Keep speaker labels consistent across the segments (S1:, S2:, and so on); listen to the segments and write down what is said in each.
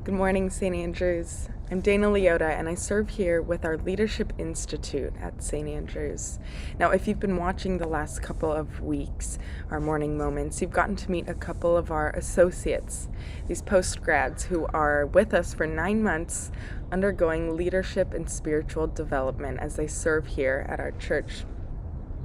S1: Good morning, St. Andrews. I'm Dana Leota, and I serve here with our Leadership Institute at St. Andrews. Now, if you've been watching the last couple of weeks, our morning moments, you've gotten to meet a couple of our associates, these post-grads who are with us for 9 months undergoing leadership and spiritual development as they serve here at our church.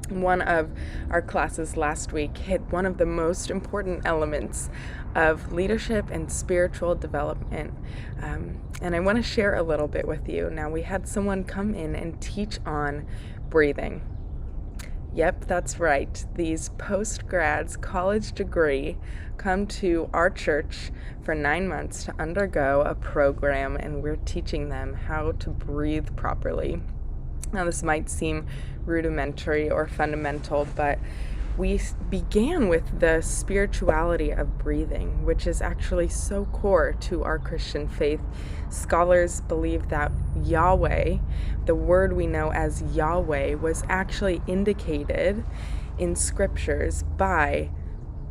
S1: One of our classes last week hit one of the most important elements of leadership and spiritual development. And I want to share a little bit with you. Now, we had someone come in and teach on breathing. Yep, that's right. These post-grads, college degree, come to our church for 9 months to undergo a program, and we're teaching them how to breathe properly. Now, this might seem rudimentary or fundamental, but we began with the spirituality of breathing, which is actually so core to our Christian faith. Scholars believe that Yahweh, the word we know as Yahweh, was actually indicated in scriptures by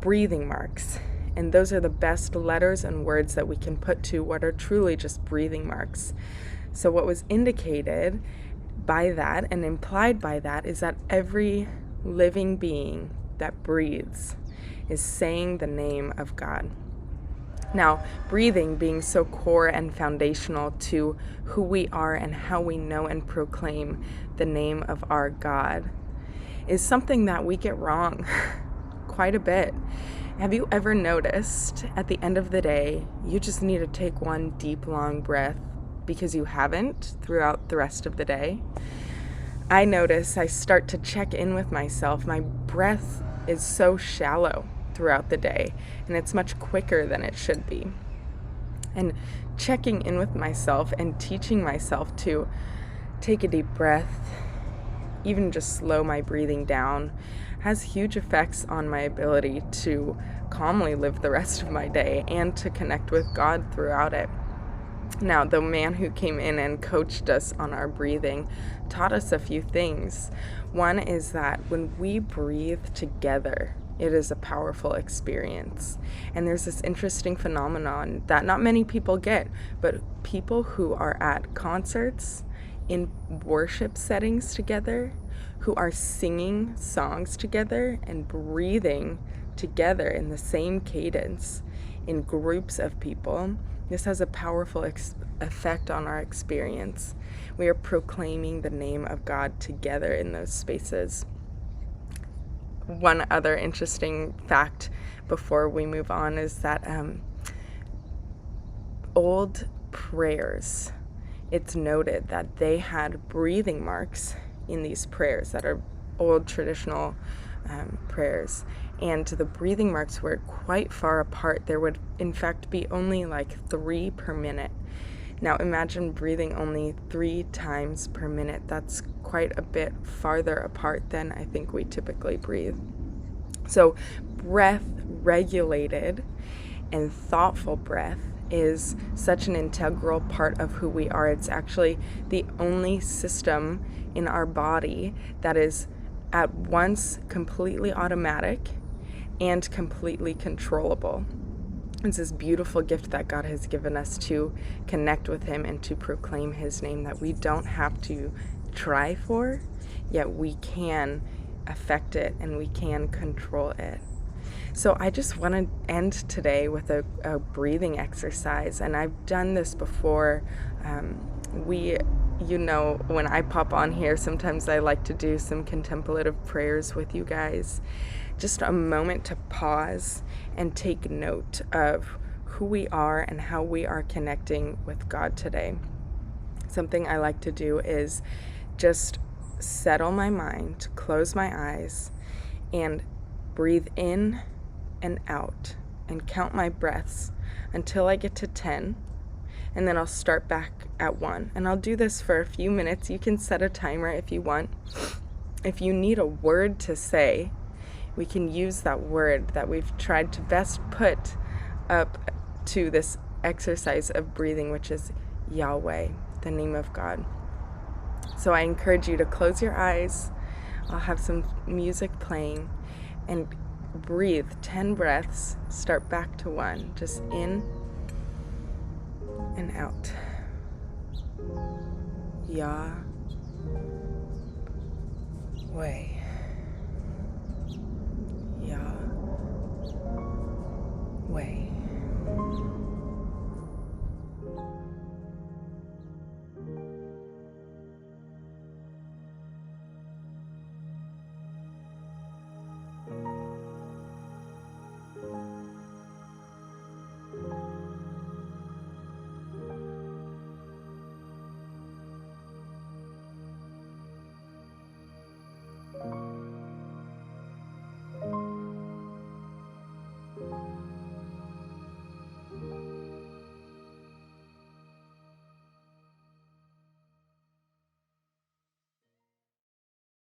S1: breathing marks. And those are the best letters and words that we can put to what are truly just breathing marks. So what was indicated by that and implied by that is that every living being that breathes is saying the name of God. Now, breathing being so core and foundational to who we are and how we know and proclaim the name of our God is something that we get wrong quite a bit. Have you ever noticed at the end of the day, you just need to take one deep, long breath because you haven't throughout the rest of the day? I notice I start to check in with myself. My breath is so shallow throughout the day, and it's much quicker than it should be. And checking in with myself and teaching myself to take a deep breath, even just slow my breathing down, has huge effects on my ability to calmly live the rest of my day and to connect with God throughout it. Now, the man who came in and coached us on our breathing taught us a few things. One is that when we breathe together, it is a powerful experience. And there's this interesting phenomenon that not many people get, but people who are at concerts, in worship settings together, who are singing songs together and breathing together in the same cadence in groups of people, this has a powerful effect on our experience. We are proclaiming the name of God together in those spaces. One other interesting fact before we move on is that old prayers, it's noted that they had breathing marks in these prayers that are old traditional prayers. And the breathing marks were quite far apart. There would, in fact, be only like 3 per minute. Now, imagine breathing only 3 times per minute. That's quite a bit farther apart than I think we typically breathe. So, breath regulated and thoughtful breath is such an integral part of who we are. It's actually the only system in our body that is at once completely automatic and completely controllable. It's this beautiful gift that God has given us to connect with Him and to proclaim His name that we don't have to try for, yet we can affect it and we can control it. So I just want to end today with a breathing exercise, and I've done this before. When I pop on here, sometimes I like to do some contemplative prayers with you guys. Just a moment to pause and take note of who we are and how we are connecting with God today. Something I like to do is just settle my mind, close my eyes, and breathe in and out and count my breaths until I get to 10. And then I'll start back at 1. And I'll do this for a few minutes. You can set a timer if you want. If you need a word to say, we can use that word that we've tried to best put up to this exercise of breathing, which is Yahweh, the name of God. So I encourage you to close your eyes. I'll have some music playing and breathe 10 breaths. Start back to 1. Just in and out. Yah way.